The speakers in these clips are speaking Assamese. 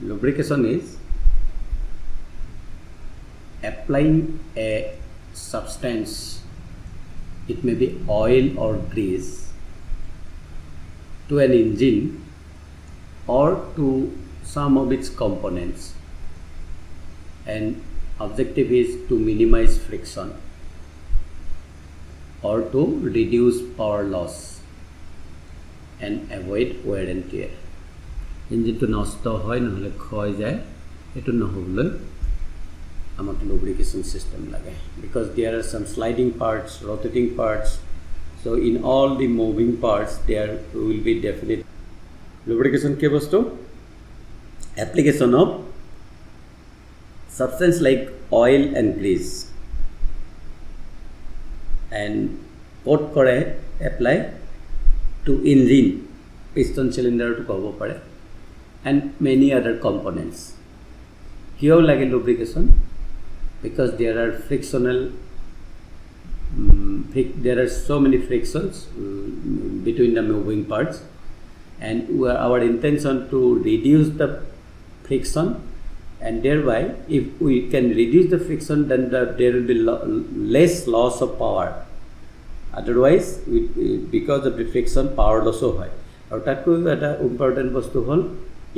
Lubrication is applying a substance, it may be oil or grease, to an engine or to some of its components, and objective is to minimize friction or to reduce power loss and avoid wear and tear. Engine to নষ্ট হয় নহলে ক্ষয় যায় এটো নহবলৈ আমাক lubrication system লাগে, because there are some sliding parts, rotating parts, so in all the moving parts there will be definite lubrication ke bostu application of substance like oil and grease and coat kore apply to engine, piston cylinder to kobo pare and many other components. Kiyo lage lubrication? Because there are frictional there are so many frictions between the moving parts, and our intention to reduce the friction, and thereby if we can reduce the friction then there will be less loss of power. Otherwise because of the friction power loss hoy, aru tatko eta important bostu hol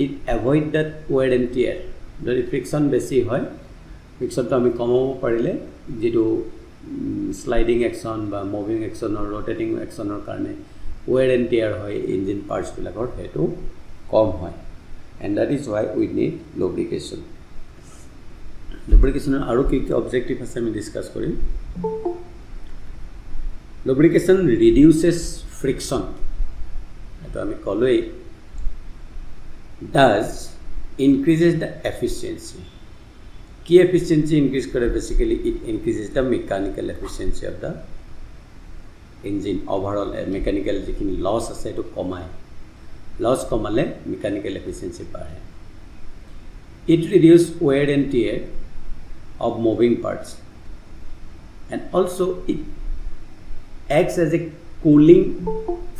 it avoid that wear and tear. Jodi friction beshi hoy, friction to ami komabo parile jeto sliding action ba moving action or rotating action or karone wear and tear hoy engine parts bilakor hetu kom hoy, and that is why we need lubrication. Lubrication aru ki objective ase ami discuss korim. Lubrication reduces friction, eto ami koloi, thus increases the efficiency. Key efficiency increase kore, basically it increases the mechanical efficiency of the engine. Overall mechanical jikhini loss ase eto komai, loss komale mechanical efficiency badhe. It reduces wear and tear of moving parts, and also it acts as a cooling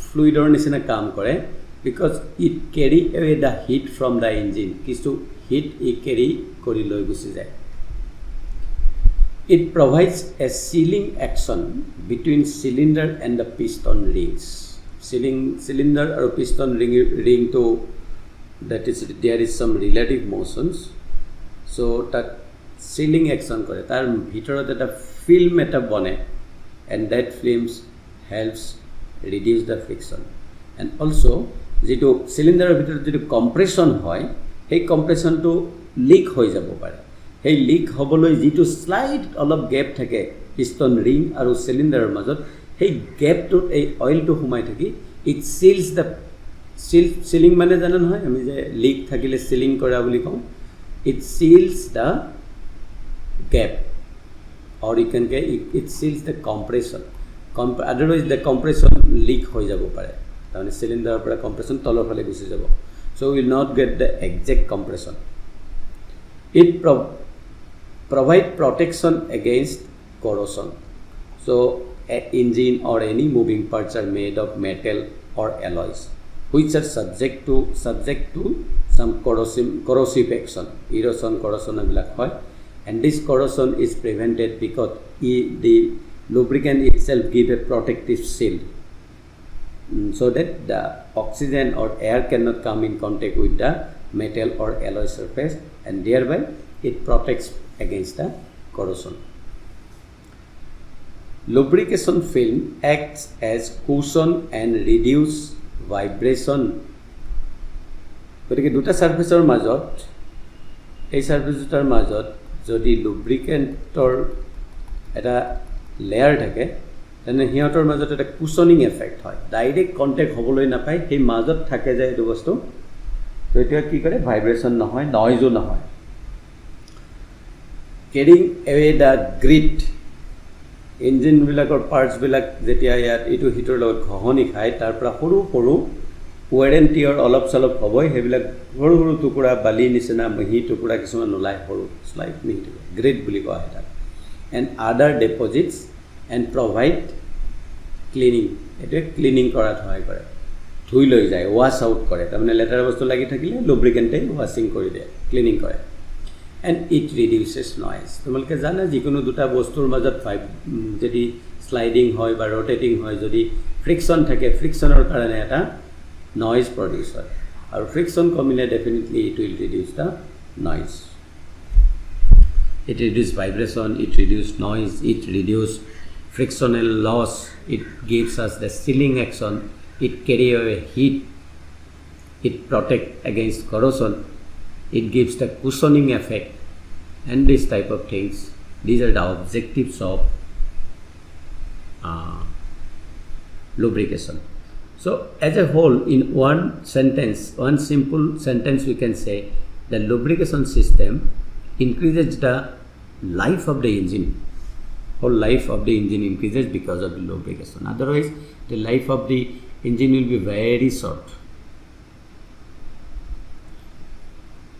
fluid or nisina kaam kore, because it carry away the heat from the engine. Kichu heat e carry kori loi gusi jay. It provides a sealing action between cylinder and the piston rings. Cylinder or piston ring to, that is there is some relative motions, so that sealing action kore tar bhitorot eta film eta bone, and that films helps reduce the friction. And also যেটো সিলিন্ডাৰৰ ভিতৰত যেটো কম্প্ৰেছন হয় সেই কম্প্ৰেছনটো লিক হৈ যাব পাৰে, সেই লিক হ'বলৈ যেটো স্লাইড অলপ গ্যাপ থাকে পিস্টন ৰিং আৰু সিলিন্ডাৰৰ মাজত, সেই গ্যাপটোত এই অইলটো সোমাই থাকি ইট সিলস দ্য সিলিং মানে জানা নহয় আমি যে লিক থাকিলে সিলিং কৰা বুলি কওঁ, it seals the gap or you can get it seals the compression. Otherwise the compression leak হৈ যাব পাৰে, তাৰমানে সিলিন্ডাৰৰ পৰা কম্প্ৰেছন তলৰ ফালে গুচি যাব, so we will not get the exact compression. It provide protection against corrosion. So an engine or any moving parts are made of metal or alloys which are subject to some corrosive action, erosion, corrosion abilak hoy, and this corrosion is prevented because the lubricant itself give a protective shield, so that the oxygen or air cannot come in contact with the metal or alloy surface, and thereby it protects against the corrosion. Lubrication film acts as cushion and reduce vibration. গতিকে দুটা সাৰফেসৰ মাজত, এই সাৰফেস দুটাৰ মাজত যদি লুব্ৰিকেণ্টৰ এটা লেয়াৰ থাকে তেনে হিহঁতৰ মাজত এটা কুশনিং এফেক্ট হয়, ডাইৰেক্ট কণ্টেক্ট হ'বলৈ নাপায়, সেই মাজত থাকে যায় এইটো বস্তু, তো এতিয়া কি কৰে ভাইব্ৰেশ্যন নহয়, নইজো নহয়। কেৰিং এৱে দ্য গ্ৰিট, ইঞ্জিনবিলাকৰ পাৰ্টছবিলাক যেতিয়া ইয়াত এইটো হিটৰ লগত ঘঁহনি খায় তাৰ পৰা সৰু সৰু wear and tear অলপ চলপ হ'বই, সেইবিলাক সৰু সৰু টুকুৰা বালি নিচিনা মিহি টুকুৰা কিছুমান ওলায়, সৰু স্লাইট মিহি টুকুৰা, গ্ৰেড বুলি কোৱা হয় তাক, and other deposits and provide cleaning, এইটোৱে ক্লিনিং কৰাত সহায় কৰে। ধুই লৈ যায় ৱাশ আউট কৰে তাৰমানে লেতেৰা বস্তু লাগি থাকিলে লুব্ৰিকেণ্টে ৱাশ্বিং কৰি দিয়ে ক্লিনিং কৰে এণ্ড ইট ৰিডিউচেছ নইজ তোমালোকে জানা যিকোনো দুটা বস্তুৰ মাজত যদি স্লাইডিং হয় বা ৰটেটিং হয় যদি ফ্ৰিকশ্যন থাকে ফ্ৰিকশ্যনৰ কাৰণে এটা নইজ প্ৰডিউচ হয় আৰু ফ্ৰিকশ্যন কমিলে definitely it will reduce the noise it reduces vibration, it reduces noise, it reduces frictional loss, it gives us the sealing action, it carry away heat, it protects against corrosion, it gives the cushioning effect and this type of things. These are the objectives of lubrication. So as a whole in one sentence, one simple sentence we can say the lubrication system increases the life of the engine. Whole life of the engine increases because of the lubrication. Otherwise, the life of the engine will be very short.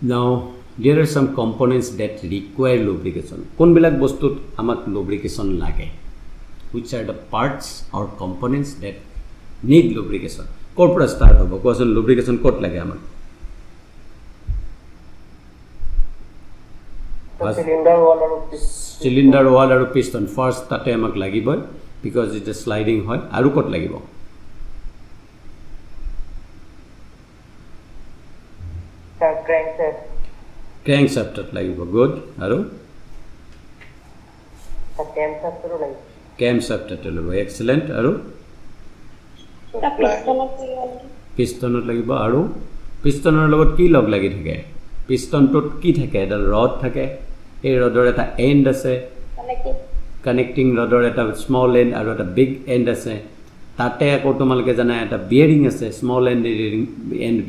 Now, there are some components that require lubrication. Konbilak bostut amak lubrication lage. Which are the parts or components that need lubrication? Korpora start hobo. Koson lubrication kot lage amak. Cylinder wall আৰু piston first তাতে আমাক লাগিব because it is sliding হয় আৰু কত লাগিব crankshaft লাগিব good আৰু camshaft লাগিব excellent আৰু pistonত লাগিব আৰু pistonৰ লগত কি লগ লাগি থাকে pistonটোত কি থাকে এটা ৰড থাকে এই ৰডৰ এটা এন্ড আছে কানেক্টিং ৰডৰ এটা স্মল এন্ড আৰু এটা বিগ এন্ড আছে তাতে আকৌ তোমালোকে জানা এটা বিয়াৰিং আছে small end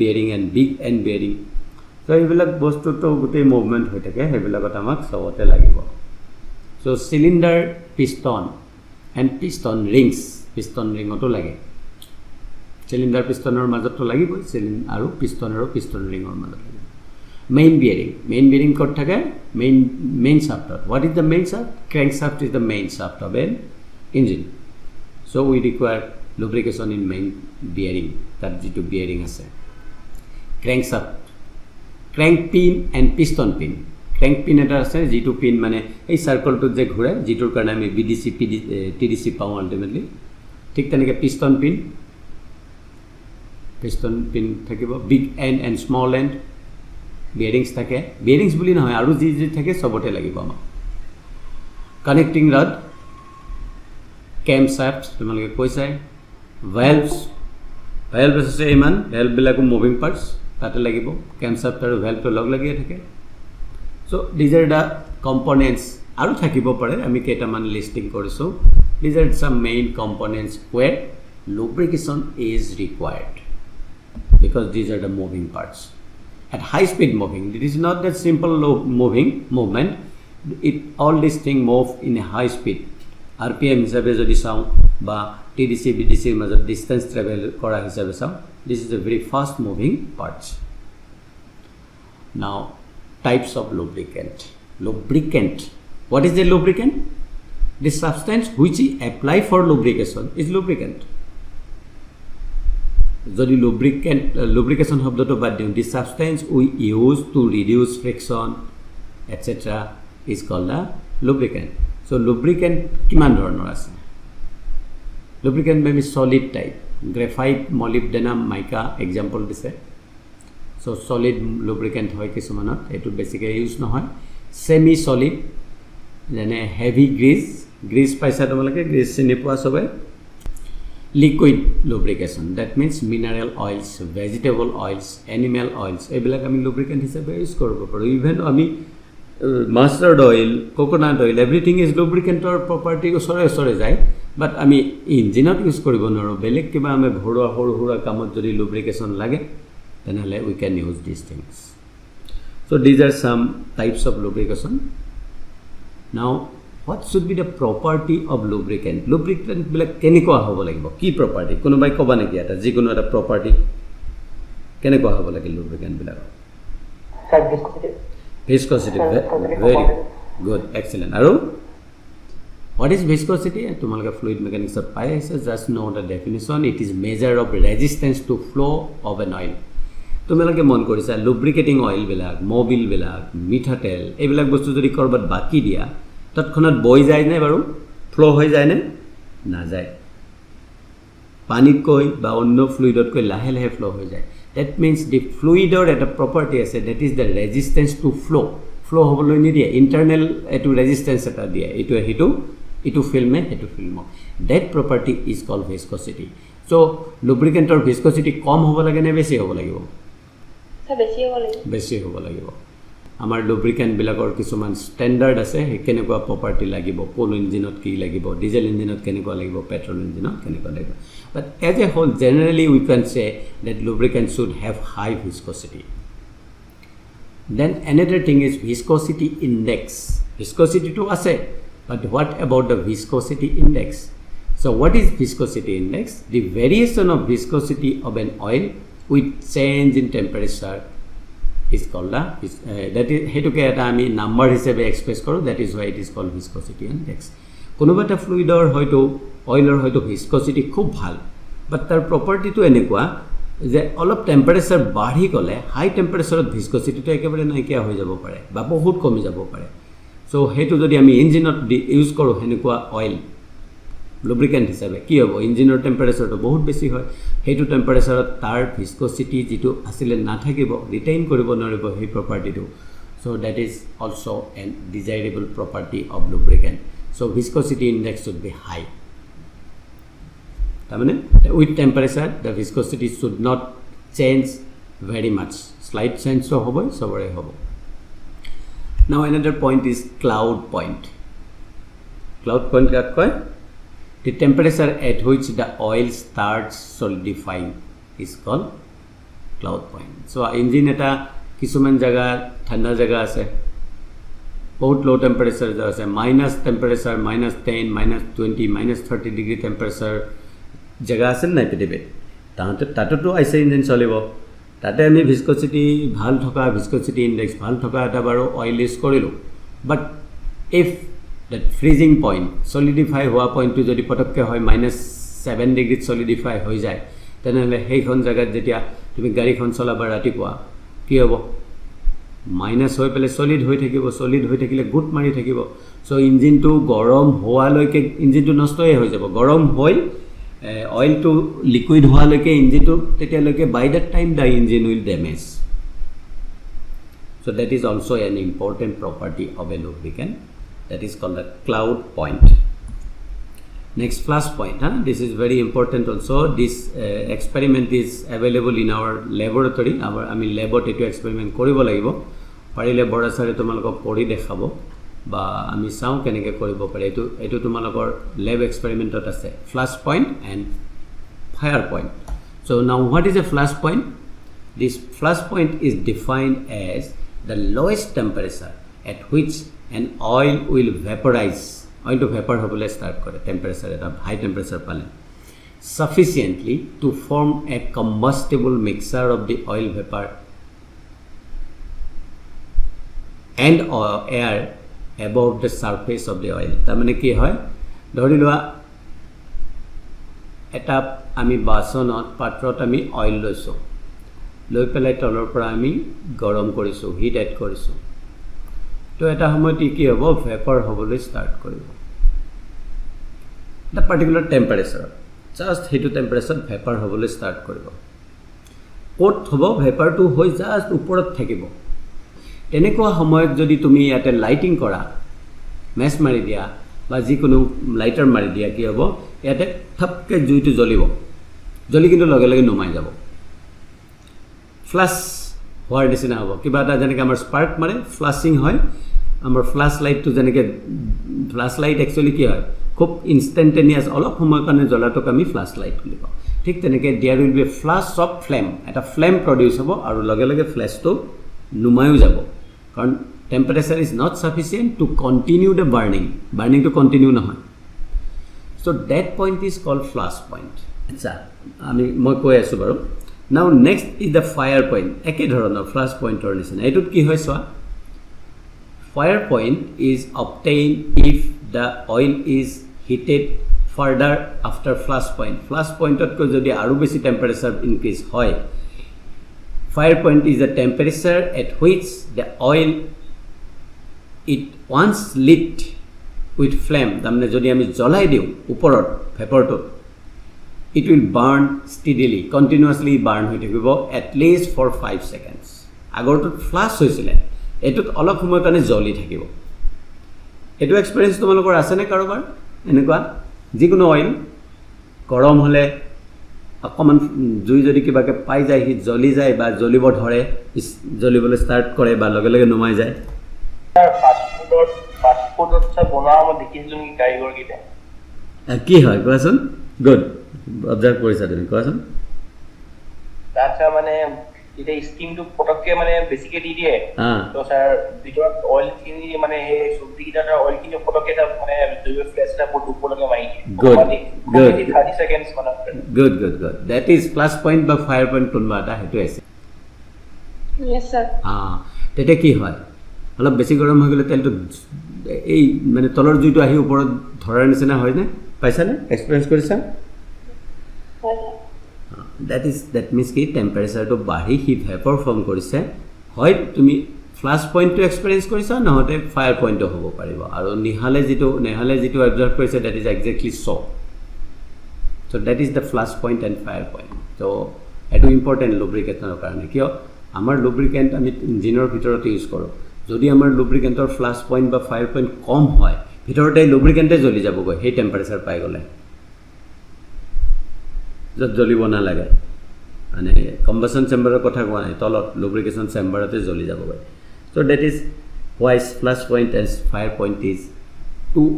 bearing and big end bearing তো এইবিলাক বস্তুটো গোটেই মুভমেন্ট হৈ থাকে সেইবিলাকত আমাক সবতে লাগিব সো সিলিন্ডাৰ পিষ্টন এন্ড পিষ্টন ৰিংতো লাগে সিলিন্ডাৰ পিষ্টনৰ মাজতো লাগিব সিলিন্ডাৰ আৰু পিষ্টন ৰিঙৰ মাজত লাগিব main bearing kot thake main shaft what is the main shaft crankshaft is the main shaft of an engine so we require lubrication in main bearing that jitu bearing ase crankshaft crank pin and piston pin crank pin eta ase jitu pin mane ei circle to je ghore jitur karone ami bdc tdc pau ultimately thik tanike piston pin thakibo big end and small end bearings থাকে bearings বুলি নহয় আৰু যি থাকে সবতে লাগিব আমাক কানেক্টিং ৰড camshaft তোমালোকে কৈছাই valves আছে ইমান valve বিলাকো মুভিং পাৰ্টস তাতে লাগিব camshaft আৰু valve তো লগ লাগিয়ে থাকে so these are the components আৰু থাকিব পাৰে আমি কেইটামান লিস্টিং কৰিছো these are some main components where lubrication is required because these are the moving parts at high speed moving it is not that simple movement all this thing move in a high speed rpm hisabe jodi sao ba tdc bdc major distance travel kora hisabe sao this is a very fast moving parts now types of lubricant what is the lubricant the substance which is apply for lubrication is lubricant যদি lubrication শব্দটো বাদ দিওঁ the substance we use to reduce friction etc is called a lubricant so lubricant কিমান ধৰণৰ আছে lubricant may be solid type graphite molybdenum mica example দিছে so solid lubricant হয় কিছুমানত এটো বেছিকৈ ইউজ নহয় semi solid যেনে heavy grease পাইছা তোমালোকে grease চিনি পোৱা সবে liquid lubrication that means mineral oils vegetable oils animal oils ebilak ami lubricant hisabe use koribo paru even ami mustard oil coconut oil everything is lubricant or property sore jay but ami engine use koribo noro belek kiba ame hora kamot jodi lubrication lage then we can use these things so these are some types of lubrication now what should be the property of lubricant bilak keniko hobo lagibo ki property kono bai koba neki eta jikono eta property keniko hobo lagi lubricant bilak viscosity very good excellent aru What is viscosity? তোমালোকে fluid mechanics পাই আছে, just know the definition. It is measure of resistance to flow of an oil. তোমালোকে মন কৰিছা লুব্ৰিকেটিং অইল বিলাক, মোবিল বিলাক, মিঠাতেল এইবিলাক বস্তু যদি কৰবাত বাকি দিয়া তৎক্ষণাত বৈ যায় নে বাৰু, ফ্লো হৈ যায় নে না যায়, পানীত কৈ বা অন্য ফ্লুইডত কৈ লাহে লাহে ফ্লো হৈ যায়। That means the fluidor এটা property আছে, that is the resistance to flow. Flow হ'বলৈ নিদিয়ে, internal এটো resistance এটা দিয়ে, এইটো ফিল্মে সেইটো ফিল্মক। That property is called viscosity. So lubricantor viscosity কম হ'ব লাগে নে বেছি হ'ব লাগিব? বেছি হ'ব লাগিব। আমাৰ lubricant বিলাকৰ কিছুমান ষ্টেণ্ডাৰ্ড আছে, কেনেকুৱা প্ৰপাৰ্টি লাগিব, কোন ইঞ্জিনত কি লাগিব, ডিজেল ইঞ্জিনত কেনেকুৱা লাগিব, পেট্ৰল ইঞ্জিনত কেনেকুৱা লাগিব। But as a whole, generally we can say that lubricant should have high viscosity. Then another thing is viscosity index. Viscosity to ase, but what about the viscosity index? So what is viscosity index? The variation of viscosity of an oil with change in temperature is called that is hetuke eta ami number hisabe express koro, that is why it is called viscosity index. Konoba eta fluidor hoyto oilor hoyto viscosity khub bhal, but tar property to enekwa যে অলপ টেম্পারেচার বাঢ়ি গ'লে হাই টেম্পাৰেচাৰত ভিস্কোচিটিটো একেবাৰে নাইকিয়া হৈ যাব পাৰে বা বহুত কমি যাব পাৰে। সো সেইটো যদি আমি ইঞ্জিনত ইউজ কৰোঁ সেনেকুৱা অইল লুব্ৰিকেণ্ট হিচাপে কি হ'ব, ইঞ্জিনৰ টেম্পাৰেচাৰটো বহুত বেছি হয়, সেইটো টেম্পাৰেচাৰত তাৰ ভিস্কোচিটি যিটো আছিলে নাথাকিব, ৰিটেইন কৰিব নোৱাৰিব সেই প্ৰপাৰ্টিটো। So that is also' an desirable property of lubricant. So viscosity index should be high. তাৰমানে with temperature the viscosity should not change very much, slight চেঞ্জটো হ'বই, চবৰে হ'ব। Now another point is cloud point. Cloud point কাক কয়? The temperature at which the oil starts solidifying is called cloud point. So engine eta kisuman jaga thanda jaga ase, बहुत low temperature jaga ase, minus temperature -10, -20, -30 degree temperature jaga ase na prithibi, tato to aise engine cholibo, tate ami viscosity bhal thoka, viscosity index bhal thoka eta baro oil use korilu, but if that freezing point solidify হোৱা পইণ্টটো যদি পটককৈ হয় -7 ডিগ্ৰীত solidify হৈ যায়, তেনেহ'লে সেইখন জেগাত যেতিয়া তুমি গাড়ীখন চলাবা ৰাতিপুৱা কি হ'ব, মাইনাছ হৈ পেলাই চলিড হৈ থাকিব, চলিড হৈ থাকিলে গোট মাৰি থাকিব। চ' ইঞ্জিনটো গৰম হোৱালৈকে ইঞ্জিনটো নষ্টই হৈ যাব, গৰম হৈ অইলটো লিকুইড হোৱালৈকে ইঞ্জিনটো তেতিয়ালৈকে by that time the engine will damage. So' that is also' an important property of a lubricant, that is called the cloud point. Next, flash point. This is very important also. This experiment is available in our laboratory. Labot etu experiment koribo lagibo, parile bora sare tumalok pori dekhabo ba ami sao keneke koribo pare, etu tumalokor lab experiment ot ase, flash point and fire point. So now what is a flash point? This flash point is defined as the lowest temperature at which an oil will vaporize, oil to vapor hobole start kore temperature eta high temperature pale sufficiently to form a combustible mixture of the oil vapor and air above the surface of the oil. Tamane ki hoy, dhori loa eta ami basonot patrot ami oil loiso, loi pelai tolor pora ami gorom korisu, heat add korisu, তো এটা সময়ত কি হ'ব, ভেপৰ হ'বলৈ ষ্টাৰ্ট কৰিব এটা পাৰ্টিকুলাৰ টেম্পাৰেচাৰত, জাষ্ট সেইটো টেম্পাৰেচাৰত ভেপাৰ হ'বলৈ ষ্টাৰ্ট কৰিব। ক'ত হ'ব, ভেপাৰটো হৈ জাষ্ট ওপৰত থাকিব। তেনেকুৱা সময়ত যদি তুমি ইয়াতে লাইটিং কৰা, মেচ মাৰি দিয়া বা যিকোনো লাইটাৰ মাৰি দিয়া, কি হ'ব, ইয়াতে থাপকৈ জুইটো জ্বলিব, জ্বলি কিন্তু লগে লগে নুমাই যাব, ফ্লাছ হোৱাৰ নিচিনা হ'ব। কিবা এটা যেনেকৈ আমাৰ স্পাৰ্ক মাৰে, ফ্লাছিং হয়, আমাৰ ফ্লাছ লাইটটো যেনেকৈ, ফ্লাছ লাইট একচুৱেলি কি হয়, খুব ইনষ্টেণ্টেনিয়াছ অলপ সময়ৰ কাৰণে জ্বলাটোক আমি ফ্লাছ লাইট বুলি কওঁ। ঠিক তেনেকৈ there will be a flash of flame, এটা ফ্লেম প্ৰডিউচ হ'ব আৰু লগে লগে ফ্লেছটো নুমায়ো যাব, কাৰণ temperature is not sufficient to continue the বাৰ্ণিংটো কণ্টিনিউ নহয়। So' that point is called flash point. আচ্ছা, মই কৈ আছোঁ বাৰু। Now next is the fire point, একে ধৰণৰ ফ্লাছ পইণ্টৰ নিচিনা। এইটোত কি হয় চোৱা, fire point is obtain if the oil is heated further after flash point. Flash point at ko jodi aru beshi temperature increase hoy. Fire point is the temperature at which the oil it once lit with flame. Tamne jodi ami jolai diu uporot vapor to it will burn steadily, continuously burn hoi thakibo at least for 5 seconds. Agor to flash hoisile etut olop samoy kane joli thakibo. Etu experience tomalokor ase ne karobar enekwa jikono oil গৰম হলে অকমান জুই যদি কিবাকে পাই যায় হি জ্বলি যায় বা জ্বলিব ধৰে জ্বলিবলৈ ষ্টাৰ্ট কৰে বা লগে লগে নমাই যায় ফাস্ট ফুডত সব বনাও মই দেখিছিলো কি কাৰিকৰ কিটা কি হয় কোৱাচোন গুড অবজাৰ্ভ কৰিছা তুমি কোৱাচোন তাছা মানে এটা স্টিমটো পটককে মানে বেছিকে দি দিয়ে তো স্যার ভিতৰত অয়েল কিনি মানে এই সবজি কিটাৰ অয়েল কিনি পটককে এটা মানে জুই ফ্লেশটা পুট উপৰলৈকে মাৰি দিয়ে good 30 seconds মানে good that is plus point বা fire point কোনবা এটা হেতু আছে yes sir তেতে কি হয় অলপ বেছি গৰম হৈ গলে তেলটো এই মানে তলৰ জুইটো আহি ওপৰত ধৰাৰ নিচিনা হয় না পাইছানে এক্সপেৰিয়েন্স কৰিছা that means ki temperature to bahi hi vapor form korise hoy tumi flash point to experience korisa nohote fire point to hobo paribo aro nehale jitu observe korise that is exactly so that is the flash point and fire point so etu important lubricant er karone kio amar lubricant ami engine or bhitorot use koro jodi amar lubricant or flash point ba fire point kom hoy bhitorote lubricant e joli jabo go he temperature pai gole যত জ্বলিব না লাগে মানে কম্বাসন চেম্বাৰৰ কথা কোৱা নাই তলত লুব্ৰিকেশন চেম্বাৰতে জ্বলি যাব পাৰে so that is why flash point and fire point is two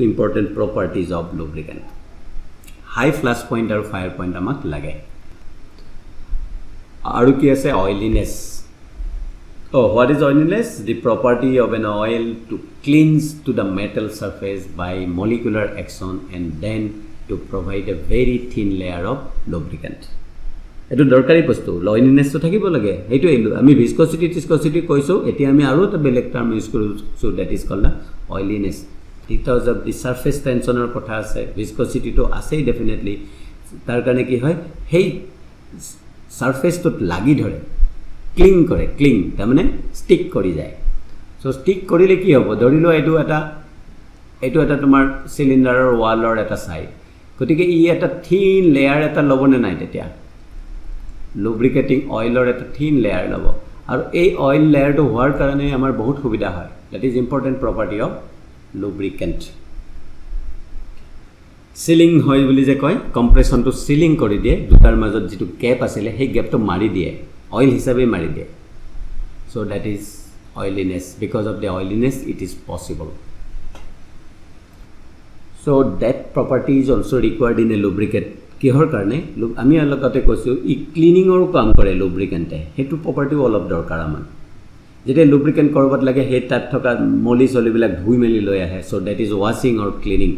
important properties of lubricant high flash point আৰু fire point আমাক লাগে আৰু কি আছে oiliness what is oiliness the property of an oil to cleanse to the metal surface by molecular action and then to provide a very thin layer of lubricant. Etu dorkari bostu oiliness to thakibo lage etu ami viscosity koiso eti ami aru ta belek term use koru so that is called oiliness because of the surface tension or kotha ase viscosity to ase definitely tar karone ki hoy hey surface to lagi dhore cling ta mane stick kori jay so stick korile ki hobo dorilo etu eta tomar cylinder or wall or eta side গতিকে ই এটা থিন লেয়াৰ এটা লবনে নাই তেতিয়া লুব্ৰিকেটিং অইলৰ এটা থিন লেয়াৰ লব আৰু এই অইল লেয়াৰটো হোৱাৰ কাৰণে আমাৰ বহুত সুবিধা হয় that is important property of lubricant ceiling হয় বুলি যে কয় কম্প্ৰেছনটো সিলিং কৰি দিয়ে দুটাৰ মাজত যেটো গ্যাপ আছিল সেই গ্যাপটো মাৰি দিয়ে অইল হিচাপে মাৰি দিয়ে so that is oiliness because of the oiliness it is possible. So that property is also required in a lubricant. Kihor karne ami alokate koisu I cleaning or kaam kore lubricant e hetu property all of dorkar aman jete lubricant korbat lage he tat thoka moli soli bilak dhui meli loi ahe so that is washing or cleaning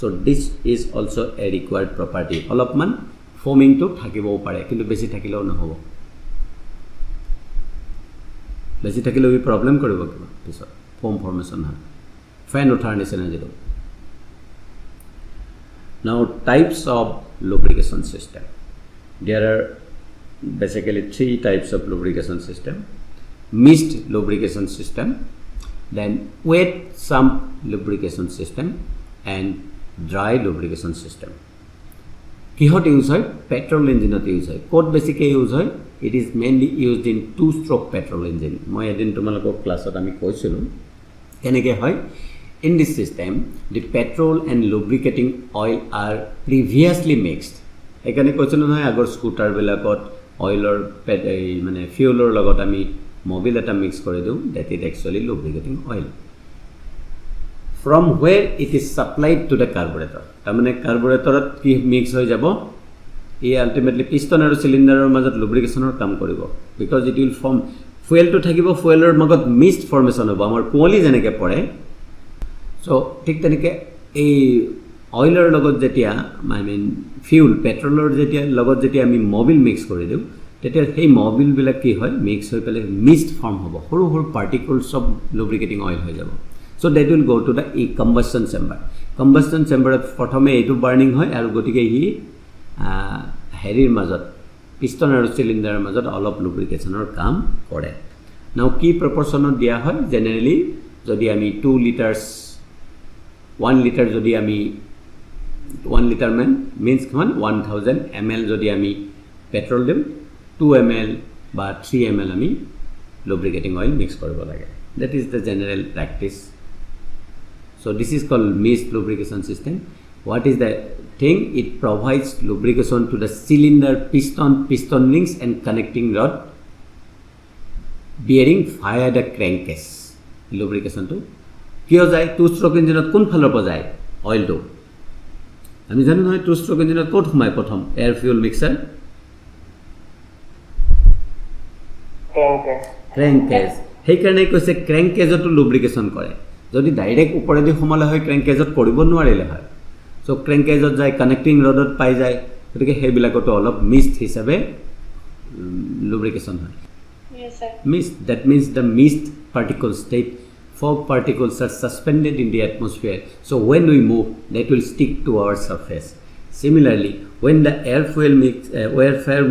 so this is also a required property olopman foaming to thakibo pare kintu beshi thakileo na hobo beshi thakileo bi problem koribo kiba pisot foam formation ha fan uthar nisena jeto. Now types of lubrication system. There are basically 3 types of lubrication system. Mixed lubrication system, then wet sump lubrication system and dry lubrication system. Kihot use hoy petrol engine ot use hoy code basically use hoy it is mainly used in 2-stroke petrol engine. Moi edin tomaloko class ot ami koisilu eneke hoy. In this system, the petrol and lubricating oil are previously mixed. Ekane kochilo noy agor scooter belakot oil or mane fuel or logot ami mobile eta mix kore diu that is actually lubricating oil. From where it is supplied to the carburetor. Tamane carburetor ki mix hoy jabo e ultimately piston aru cylinder or majot lubrication or kam koribo because it will form fuel to thakibo fuel or magot mist formation hobo amar kuoli jeneke pore. So ঠিক তেনেকে এই অইলৰ লগত যেতিয়া I mean fuel পেট্ৰলৰ যেতিয়া লগত যেতিয়া আমি মবিল মিক্স কৰি দিও তেতিয়া সেই মবিল বিলাক কি হয় মিক্স হৈ পেলে মিস্ট ফৰ্ম হ'ব সৰু সৰু পাৰ্টিকলছ অফ লুব্ৰিকেটিং অইল হৈ যাব So that will go to the combustion chamber. Combustion chamber প্ৰথমে এইটো বাৰ্নিং হয় আৰু গতিকে ই হেৰিৰ মাজত পিষ্টন আৰু চিলিণ্ডাৰৰ মাজত অলপ লুব্ৰিকেশ্যনৰ কাম কৰে। নাও কি প্ৰপৰ্চনত দিয়া হয় জেনেৰেলি যদি আমি 2 লিটাৰ্ছ 1 লিটাৰ যদি আমি 1 লিটাৰ means 1000 ml যদি আমি পেট্ৰল দিম 2 ml বা 3 ml আমি lubricating oil mix কৰিব লাগে। That is the general practice. So this is called mist lubrication system. What is the thing? It provides lubrication to the cylinder, piston rings and connecting rod bearing via the crankcase. Lubrication to কিয় যায় 2 stroke engine কোন ফালৰ পৰা যায় অইল টো আমি জানো নহয় 2 stroke engine ক'ত সোমায় প্ৰথম এয়াৰ ফুয়েল মিক্সাৰ ক্ৰেংকেজ সেইকাৰণে কৈছে ক্ৰেংকেজতো লুব্ৰিকেশ্যন কৰে যদি ডাইৰেক্ট ওপৰেদি সোমালে হয় ক্ৰেংকেজত কৰিব নোৱাৰিলে হয় সো ক্ৰেংকেজত যায় কানেক্টিং ৰডত পাই যায় গতিকে সেইবিলাকতো অলপ মিষ্ট হিচাপে লুব্ৰিকেশ্যন হয় Yes, sir. Mist, that means the mist particle state, fog particles are suspended in the atmosphere. So when we move, that will stick to our surface. Similarly, when the air fuel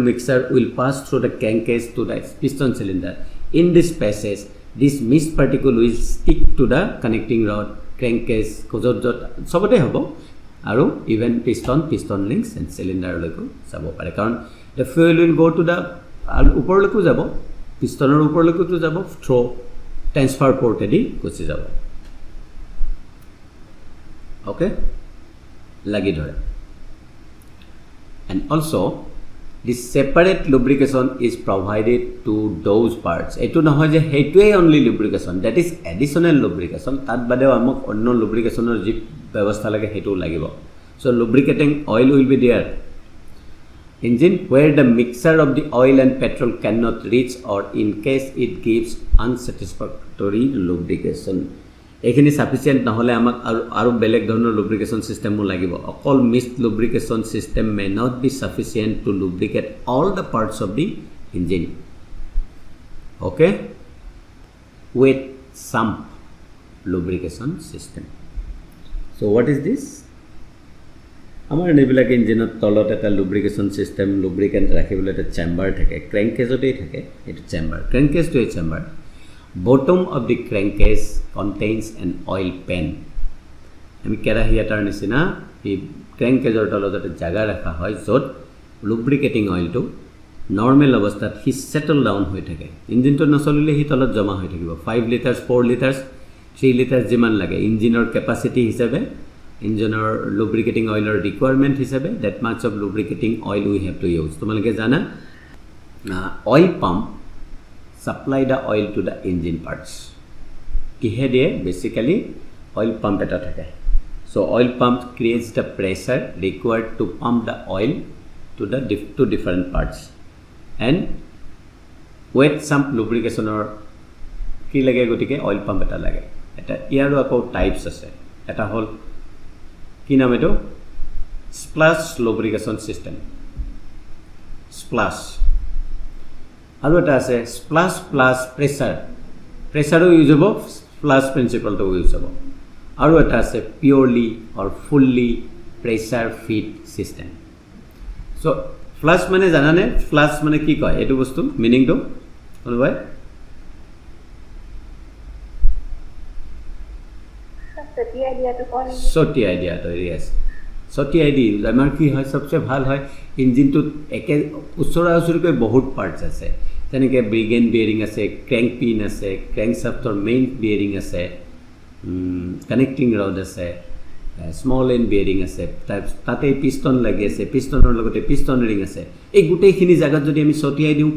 mixer will pass through the crankcase to the piston cylinder, in this passage, this mist particle will stick to the connecting rod, crankcase, sobate hobo, aru even piston rings and cylinder logo sabo pare. Karon the fuel will go to the upor loku jabo. পিষ্টনৰ ওপৰলৈকেতো যাব থ্ৰো ট্ৰান্সফাৰ পৰ্টেদি গুচি যাব ওকে লাগি ধৰে and also this separate lubrication is provided to those parts এটো নহয় যে হেইটোৱে only lubrication that is additional lubrication তাত বাদেও আমাক অন্য lubricationৰ যি ব্যৱস্থা লাগে হেটো লাগিব so lubricating oil will be there engine where the mixture of the oil and petrol cannot reach or in case it gives unsatisfactory lubrication ekhini sufficient নহলে আমাক আৰু বেলেগ ধৰণৰ lubrication system লাগিব অকল mist lubrication system may not be sufficient to lubricate all the parts of the engine okay with sump lubrication system so what is this আমাৰ নেবিলাক ইঞ্জিনত তলত এটা লুব্ৰিকেশ্যন সিস্টেম লুব্ৰিকেন্ট ৰাখিবলৈ এটা চেম্বাৰ থাকে ক্ৰেংকেজতেই থাকে এটা চেম্বাৰ ক্ৰেংকেজটো এই chamber bottom of the crankcase contains an oil pan আমি কেৰাহী এটাৰ নিচিনা এই ক্ৰেংকেজৰ তলত এটা জাগা ৰাখা হয় য'ত লুব্ৰিকেটিং অইলটো নৰ্মেল অৱস্থাত হি সেটল ডাউন হৈ থাকে ইঞ্জিনটো নচলিলে হি তলত জমা হৈ থাকিব 5 লিটাৰ্ছ 4 লিটাৰ্ছ 3 লিটাৰ্ছ যিমান লাগে ইঞ্জিনৰ কেপাচিটি হিচাপে ইঞ্জিনৰ lubricating oiler requirement হিসাবে that much of lubricating oil we have to use তোমালোকে জানা oil pump supply the oil to the engine parts কিহে দিয়ে basically oil pump এটা থাকে so oil pump creates the pressure required to pump the oil to the two different parts and with some lubrication or কি লাগে গটিকে oil pump এটা লাগে এটা ইয়াৰো আকৌ টাইপস আছে এটা হল কি নাম এটো স্প্লাশ লুব্ৰিকেশন সিস্টেম স্প্লাশ আৰু এটা আছে স্প্লাশ প্লাস প্ৰেসাৰো ইউজ হ'ব স্প্লাশ প্ৰিন্সিপলটো ইউজ হ'ব আৰু এটা আছে purely or fully pressure feed system so flash মানে জানানে ফ্লাশ মানে কি কয় এটো বস্তু মিনিংটো কোনবাই সটি আইডিয়া তো yes সটি আইডিয়া আমাৰ কি হয় সবচে ভাল হয় ইঞ্জিনটো একে উচ্চৰাউচৰিকৈ বহুত পাৰ্টস আছে যেনেকৈ ব্ৰিগেন বিয়াৰিং আছে ক্ৰেংক পিন আছে ক্ৰেংক শাফ্টৰ মেইন বিয়াৰিং আছে কানেক্টিং ৰড আছে স্মল এণ্ড বিয়াৰিং আছে তাতে পিষ্টন লাগি আছে পিষ্টনৰ লগতে পিষ্টন ৰিং আছে এই গোটেইখিনি জায়গাত যদি আমি সটিয়াই দিওঁ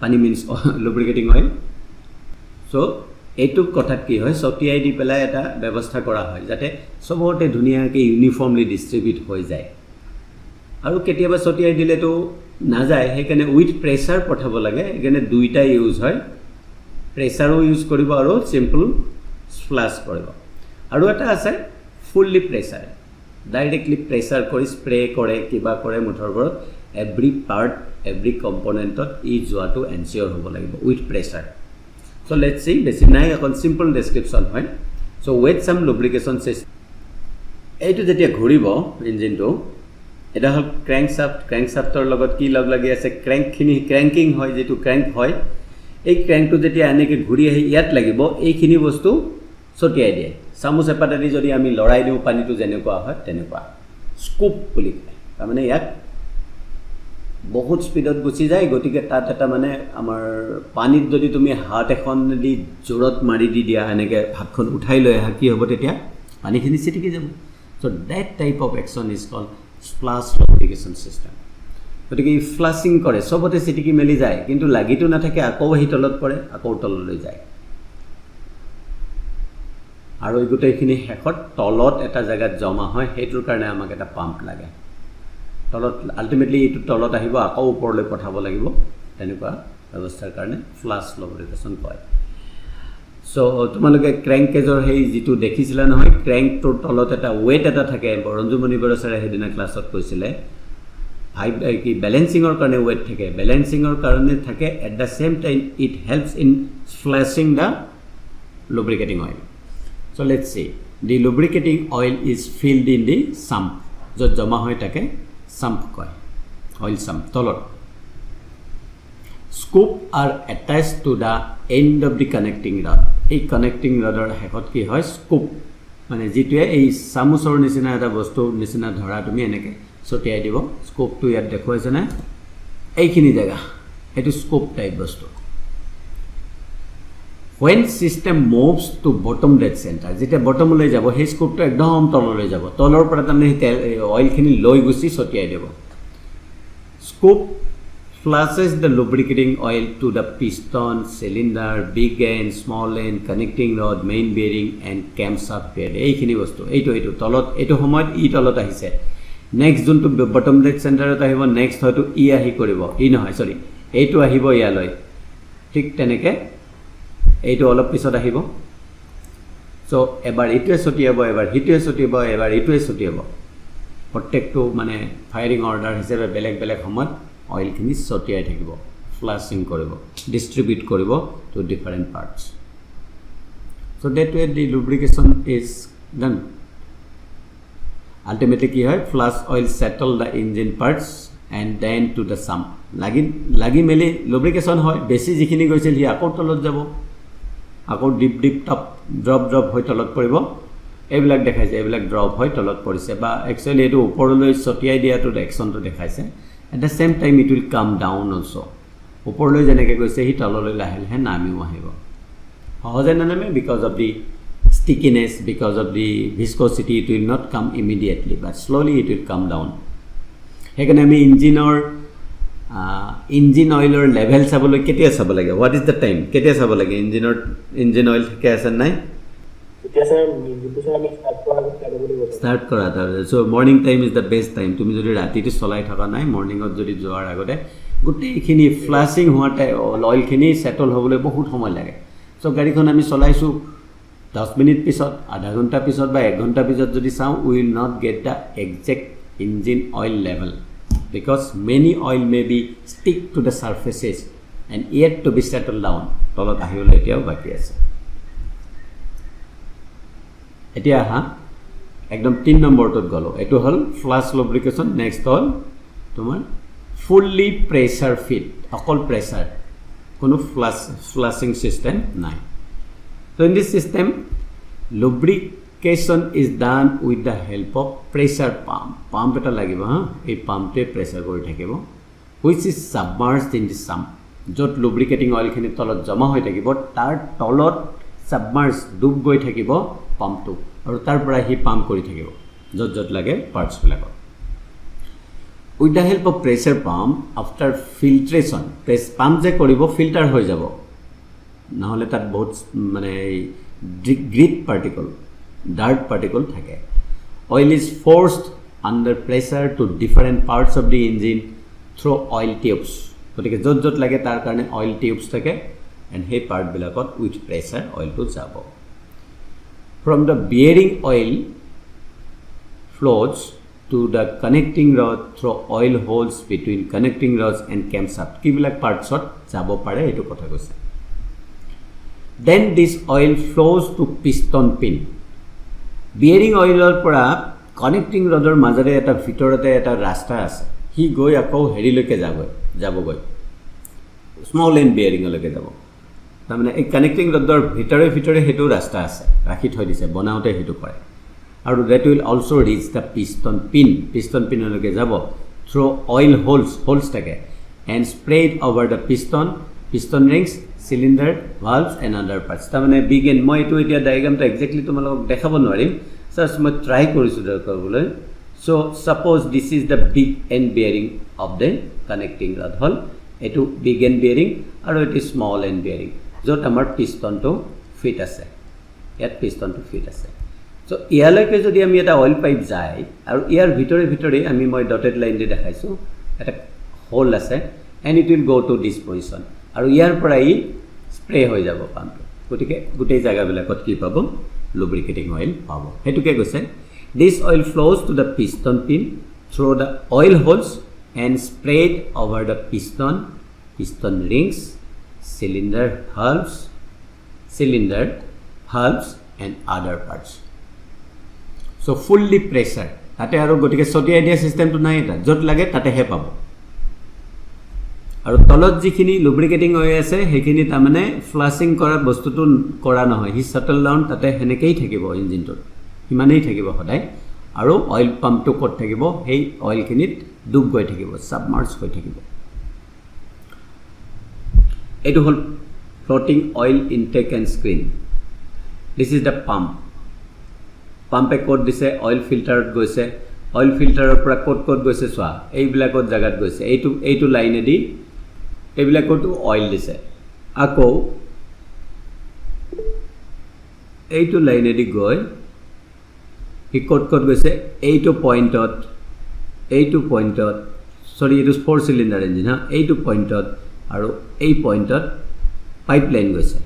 পানী মিন্স লুব্ৰিকেটিং অইল সো এইটো কথাত কি হয় সটিয়াই দি পেলাই এটা ব্যৱস্থা কৰা হয় যাতে সবতে ধুনিয়াকৈ ইউনিফৰ্মলি ডিস্ট্ৰিবিউট হৈ যায় আৰু কেতিয়াবা সটিয়াই দিলেতো না যায় সেইকাৰণে উইথ প্ৰেসাৰ পঠাব লাগে এখানে দুইটা ইউজ হয় প্ৰেসাৰো ইউজ কৰিব আৰু সিম্পল স্প্লাশ কৰিব আৰু এটা আছে ফুললি প্ৰেসাৰ ডাইৰেক্টলি প্ৰেসাৰ কৰি স্প্ৰে কৰে কিবা কৰে মোটৰবোৰত এভৰি পাৰ্ট এভৰি কম্পোনেন্টত ই যোৱাটো এনচিয়ৰ হ'ব লাগিব উইথ প্ৰেসাৰ So let's see, বেছি নাই এখন simple description হয়. So with some lubrication system, এইটো যেতিয়া ঘূৰিব ইঞ্জিনটো, এটা হ'ল ক্ৰেংকশ্যাফ্টৰ লগত কি লগ লাগি আছে, ক্ৰেংকিং হয়, যেটো ক্ৰেংক হয়, এই ক্ৰেংকটো যেতিয়া এনেকৈ ঘূৰি আহি ইয়াত লাগিব, এইখিনি বস্তু ছটিয়াই দিয়ে। চামুচ এপাতেদি যদি আমি লৰাই দিওঁ পানীটো যেনেকুৱা হয় তেনেকুৱা স্কুপ বুলি কয়। তাৰমানে ইয়াক বহুত স্পীডত গুচি যায়, গতিকে তাত এটা মানে আমাৰ পানীত যদি তুমি হাত এখন দি জোৰত মাৰি দি দিয়া, এনেকৈ হাতখন উঠাই লৈ আহা, কি হ'ব তেতিয়া পানীখিনি ছিটিকি যাব। So' that type of action is called splash lubrication system. গতিকে ই ফ্লাছিং কৰে, চবতে ছিটিকি মেলি যায়, কিন্তু লাগিটো নাথাকে, আকৌ আহি তলত পৰে, আকৌ তললৈ যায়। আৰু এই গোটেইখিনি শেষত তলত এটা জেগাত জমা হয়, সেইটোৰ কাৰণে আমাক এটা পাম্প লাগে। তলত আল্টিমেটলি এইটো তলত আহিব, আকৌ ওপৰলৈ পঠাব লাগিব, তেনেকুৱা ব্যৱস্থাৰ কাৰণে ফ্লাছ লুব্ৰিকেশ্যন কয়। চ' তোমালোকে ক্ৰেংক কেজৰ সেই যিটো দেখিছিলা নহয়, ক্ৰেংকটোৰ তলত এটা ৱেট এটা থাকে, ৰঞ্জুমণি বৰা ছাৰে সেইদিনা ক্লাছত কৈছিলে, বেলেঞ্চিঙৰ কাৰণে ৱেট থাকে, বেলেঞ্চিঙৰ কাৰণে থাকে, at the same time it helps in flushing the lubricating oil. So' let's see, the lubricating oil is filled in the sump, য'ত জমা হয় তাকে চাম্প কয়, অইল চাম্প। তলত scoop are attach to the end of the connecting rod. এই কানেক্টিং ৰডৰ শেষত কি হয়, স্কুপ, মানে যিটোৱে এই চামুচৰ নিচিনা এটা বস্তুৰ নিচিনা ধৰা তুমি এনেকৈ ছটিয়াই দিব। স্কোপটো ইয়াত দেখুৱাইছেনে, এইখিনি জেগা, এইটো স্কোপ টাইপ বস্তু। When system moves to bottom dead center, যেতিয়া বটমলৈ যাব, সেই স্কোপটো একদম তললৈ যাব, তলৰ পৰা তাৰমানে তেল অইলখিনি লৈ গুচি ছটিয়াই দিব। Scope flushes the lubricating oil to the piston, cylinder, big end, small end, connecting rod, main bearing and camshaft bearing. এইখিনি বস্তু, এইটো তলত, এইটো সময়ত ই তলত আহিছে। নেক্সট যোনটো বটম ডেড চেণ্টাৰত আহিব, নেক্সট হয়তো ই আহি কৰিব, ই নহয় চৰি, এইটো আহিব ইয়ালৈ, ঠিক তেনেকৈ এইটো অলপ পিছত আহিব। চ' এবাৰ এইটোৱে ছটিয়াব, এবাৰ সিটোৱে ছটিয়াব, এবাৰ এইটোৱে ছটিয়াব। প্ৰত্যেকটো মানে ফায়াৰিং অৰ্ডাৰ হিচাপে বেলেগ বেলেগ সময়ত অইলখিনি ছটিয়াই থাকিব, ফ্লাছিং কৰিব, ডিষ্ট্ৰিবিউট কৰিব to different parts. So' that way the lubrication is done. Ultimately কি হয়, flush oil settle the engine parts and then to the sump. লাগি মেলি লুব্ৰিকেশ্যন হয়, বেছি যিখিনি গৈছিল সি আকৌ তলত যাব, আকৌ ডিপ টপ ড্ৰপ হৈ তলত পৰিব। এইবিলাক দেখাইছে, এইবিলাক ড্ৰপ হৈ তলত পৰিছে, বা একচুৱেলি এইটো ওপৰলৈ ছটিয়াই দিয়াটো একশ্যনটো দেখাইছে। At the same time it will come down also'. ওপৰলৈ যেনেকৈ গৈছে সি তললৈ লাহে লাহে নামিও আহিব। সহজে নানামে, because of the stickiness, because of the viscosity, it will not come immediately, but slowly it will come down. সেইকাৰণে আমি ইঞ্জিন অইলৰ লেভেল চাবলৈ কেতিয়া চাব লাগে, হোৱাট ইজ দ্য টাইম, কেতিয়া চাব লাগে? ইঞ্জিন অইল থাকে আছে নাই, ষ্টাৰ্ট কৰা তাৰপিছত। So' morning time is the best time. তুমি যদি ৰাতিটো চলাই থকা নাই, মৰ্ণিঙত যদি যোৱাৰ আগতে গোটেইখিনি ফ্লাছিং হোৱাতে অইলখিনি ছেটল হ'বলৈ বহুত সময় লাগে। চ' গাড়ীখন আমি চলাইছোঁ 10 মিনিট পিছত, আধা ঘণ্টা পিছত বা 1 ঘণ্টা পিছত যদি চাওঁ, will not get the exact engine oil level, because many oil may be stick to the surfaces and yet to be settle down. তলত আহিবলৈ এতিয়াও বাকী আছে। এতিয়া আহা একদম 3 নম্বৰটোত গ'লোঁ, এইটো হ'ল ফ্লাছ লুব্ৰিকেশ্যন। নেক্সট হ'ল তোমাৰ ফুল্লি প্ৰেছাৰ ফিট, অকল প্ৰেছাৰ, কোনো ফ্লাছিং ছিষ্টেম নাই। So in this system, lubrication is done with the help of pressure pump. Pump eta lagibo ha, ei pump te pressure kori thakibo, which is submerged in the sump. Jot lubricating oil khini tolot jama hoi thakibo, tar tolot submerged dub goi thakibo pump to, aru tar pora hi pump kori thakibo jot lage parts bilakot. With the help of pressure pump, after filtration, pump je koribo filter hoi jabo, নহ'লে তাত বহুত মানে গ্ৰিট পাৰ্টিকল, ডাৰ্ট পাৰ্টিকল থাকে। Oil is forced under pressure to different parts of the engine through oil tubes. গতিকে য'ত লাগে তাৰ কাৰণে অইল টিউবছ থাকে, এণ্ড সেই পাৰ্টবিলাকত উইথ প্ৰেছাৰ অইলটো যাব। From the bearing oil flows to the connecting rod through oil holes between connecting rods and camshaft. কিবিলাক পাৰ্টছত যাব পাৰে এইটো কথা কৈছে। then this oil flows to piston pin. Bearing oiler পৰা connecting rodৰ মাজৰে এটা ভিতৰতে এটা ৰাস্তা আছে হি গৈ আকৌ হেৰিলৈকে যাবগৈ স্মল এণ্ড বেয়াৰিঙলৈকে যাব তাৰমানে এই কানেক্টিং ৰডৰ ভিতৰে হেতু ৰাস্তা আছে ৰাখি থৈ দিছে বনাওতে হেতু কৰে আৰু that will also reach the piston pinলৈকে যাব through oil holes থাকে and spread over the piston rings, cylinder, valves and other parts. তাৰমানে big end মই এইটো এতিয়া ডায়াগ্ৰামটো এক্স্যাক্টলি তোমালোকক দেখাব নোৱাৰিম জাস্ট মই ট্ৰাই কৰিছোঁ দেখাবলৈ so suppose this is the big end bearing of the connecting rod hole এটো big end bearing আৰু এটো small end bearing য'ত আমাৰ পিষ্টনটো ফিট আছে ইয়াত পিষ্টনটো ফিট আছে so ইয়ালৈকে যদি আমি এটা অইল পাইপ যায় আৰু ইয়াৰ ভিতৰে আমি মই ডটেড লাইন দি দেখাইছোঁ এটা হোল আছে and it will go to this position আৰু ইয়াৰ পৰা ই স্প্ৰে হৈ যাব পাম্পটো গতিকে গোটেই জায়গাবিলাকত কি পাব lubricating oil পাব হেতুকে কৈছে this oil flows to the piston pin through the oil holes and spread over the piston rings cylinder valves and other parts so fully pressure তাতে আৰু গতিকে ছটিয়াই দিয়া সিস্টেমটো নাই এটা য'ত লাগে তাতে হে পাব আৰু তলত যিখিনি লুব্ৰিকেটিং হৈ আছে হেখিনি তাৰমানে ফ্লাছিং কৰা বস্তুটো কৰা নহয় হি সেটল ডাউন তাতে হেনেকেই থাকিব ইঞ্জিনটো হিমানেই থাকিব সদায় আৰু অইল পাম্পটো ক'ত থাকিব সেই অইলখিনিত ডুব গৈ থাকিব সাবমাৰ্জ হৈ থাকিব এটো হল floating oil intake and screen this is the পাম্পে ক'ত দিছে অইল ফিল্টাৰত গৈছে অইল ফিল্টাৰৰ পৰা ক'ত গৈছে চোৱা এইবিলাকত জাগাত গৈছে এইটো লাইনেদি এইবিলাকতো অইল দিছে আকৌ এইটো লাইনেদি গৈ হি ক'ত গৈছে এইটো পইণ্টত সৰি এইটো 4 সিলিন্ডাৰ ইঞ্জিন হা এইটো পইণ্টত আৰু এই পইণ্টত পাইপলাইন গৈছে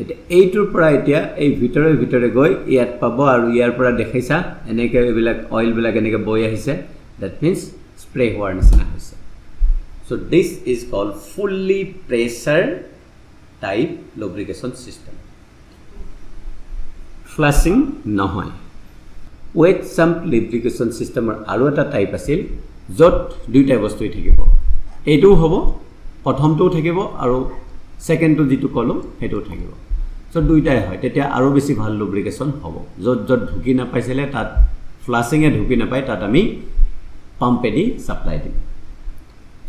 এতিয়া এইটোৰ পৰা এতিয়া এই ভিতৰে গৈ ইয়াত পাব আৰু ইয়াৰ পৰা দেখাইছা এনেকৈ এইবিলাক অইলবিলাক এনেকৈ বৈ আহিছে দ্যাট মিন্স স্প্ৰে হোৱাৰ নিচিনা হৈছে so this is called fully pressure type lubrication system flushing নহয় with some lubrication system আৰু এটা টাইপ আছিল য'ত দুইটা বস্তুই থাকিব এইটো হ'ব প্ৰথমটো থাকিব আৰু সেকেন্ডটো যেটো কলো হেটো থাকিব সো দুইটাই হয় তেতিয়া আৰু বেছি ভাল লুব্ৰিকেশন হ'ব য'ত ঢুকি না পাইছিলে তাত ফ্লাশিং এ ঢুকি না পাই তাত আমি পাম্পেদি সাপ্লাই দিম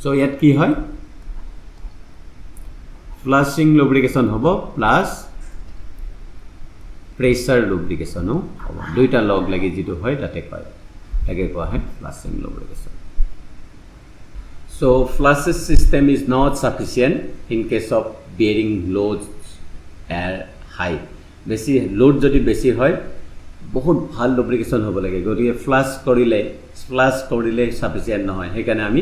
সো ইয়াত কি হয় ফ্লাশিং লুব্রিকেশন হ'ব প্লাস প্রেসার লুব্রিকেশনও হ'ব দুইটা লগ লাগি যেটো হয় তাতে কয় লাগে কোৱা হয় flushing lubrication so flushes system is not sufficient in case of bearing loads are high বেছি লোড যদি বেছি হয় বহুত ভাল লুব্রিকেশন হ'ব লাগে গতিকে ফ্লাশ কৰিলে সাফিসিয়েন্ট নহয় হেকানে আমি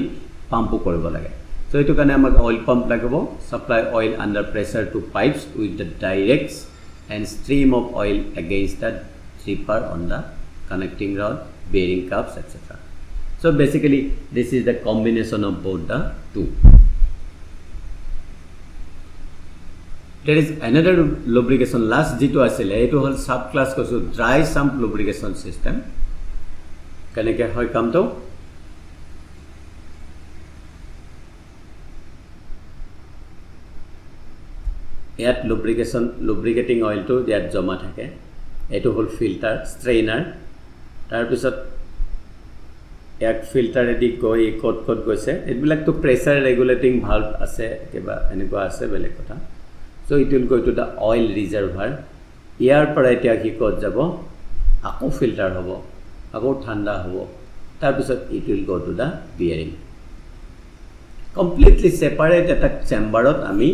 পাম্পও কৰিব লাগে সো এটো কাৰণে আমাক অইল পাম্প লাগিব supply oil under pressure to pipes with the directs and stream of oil against the zipper on the connecting rod bearing cups etc so basically this is the combination of both the two there is another lubrication last jito asile eto hol sub class koso dry sump lubrication system kaneke hoy kam to ইয়াত lubricating oil to ইয়াত জমা থাকে এটো হল ফিল্টার স্ট্ৰেইনাৰ তাৰ পিছত এক ফিল্টাৰ এদি গৈ কট গৈছে এইবিলাক তো প্ৰেসাৰ ৰেগুলেটিং ভালভ আছে কিবা এনেকুৱা আছে বেলেগ কথা so it will go to the oil reservoir ইয়াৰ পৰা এতিয়া কি কত যাব আকৌ ফিল্টাৰ হ'ব আকৌ ঠাণ্ডা হ'ব তাৰ পিছত it will go to the bearing completely separate এটা চেম্বাৰত আমি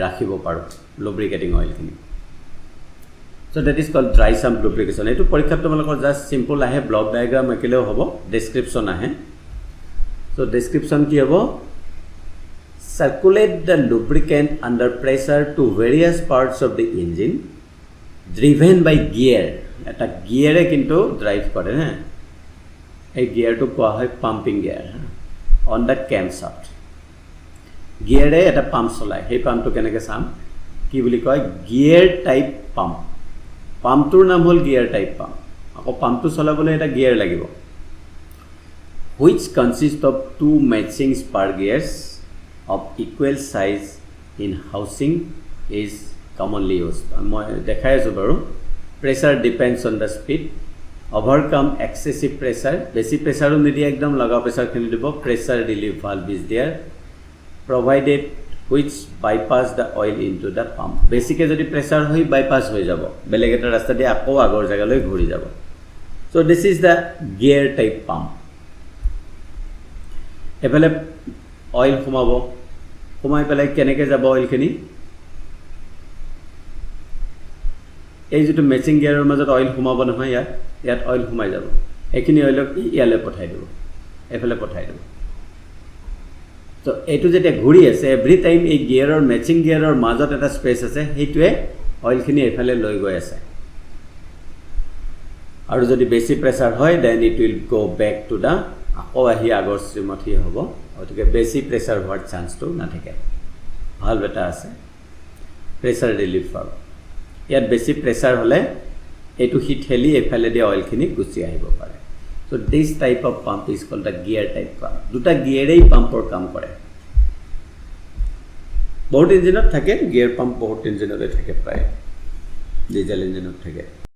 ৰাখিব পাৰো lubricating oil খিনি so that is called dry sump lubrication এটো পৰীক্ষাত তোমালোকৰ জাস্ট সিম্পল আহে ব্লক ডায়াগ্ৰাম একেলেও হ'ব ডেসক্ৰিপচন আহে so description কি হ'ব circulate the lubricant under pressure to various parts of the engine driven by gear এটা গিয়ারে কিন্তু ড্রাইভ কৰে না এই গিয়াৰটো কোৱা হয় pumping gear on the camshaft গিয়ারে এটা পাম্প চলায় সেই পাম্পটো কেনেকৈ চাম কি বুলি কয় গিয়াৰ টাইপ পাম্প পাম্পটোৰ নাম হ'ল গিয়াৰ টাইপ পাম্প আকৌ পাম্পটো চলাবলৈ এটা গিয়াৰ লাগিব which consists of two matching spur gears of equal size in housing is commonly used মই দেখাই আছো বাৰু pressure depends on the speed overcome excessive pressure বেছি প্ৰেছাৰো নিদিয়ে একদম লগা প্ৰেছাৰখিনি দিব pressure relief valve is there provided which bypass the oil into the pump বেছিকে যদি প্ৰেছাৰ হৈ বাইপাছ হৈ যাব বেলেগ এটা ৰাস্তা দি আকৌ আগৰ জায়গালৈ ঘূৰি যাব so this is the gear type pump এফালে অইল সোমাব সোমাই পেলাই কেনেকৈ যাব অইলখিনি এই যেটো মেচিং গিয়াৰৰ মাজত অইল সোমাব নহয় ইয়াত অইল সোমাই যাব এইখিনি অইলক ইয়ালৈ পঠাই দিব এফালে পঠাই দিব তো এইটো যেতিয়া ঘূৰি আছে এভৰি টাইম এই গিয়াৰৰ মেচিং গিয়াৰৰ মাজত এটা স্পেচ আছে সেইটোৱে অইলখিনি এফালে লৈ গৈ আছে আৰু যদি বেছি প্ৰেছাৰ হয় then it will go back to the আকৌ আহি আগৰ ষ্ট্ৰীমত হি হ'ব গতিকে বেছি প্ৰেছাৰ হোৱাৰ চান্সটো নাথাকে ভালভ এটা আছে প্ৰেছাৰ ৰিলিফ ভালভ ইয়াত বেছি প্ৰেছাৰ হ'লে এইটো হি ঠেলি এফালে দি অইলখিনি গুচি আহিব পাৰে so' this type of pump is called the gear type pump দুটা গিয়াৰেই পাম্পৰ কাম কৰে বহুত ইঞ্জিনত থাকে গিয়াৰ পাম্প বহুত ইঞ্জিনতে থাকে প্ৰায় ডিজেল ইঞ্জিনত থাকে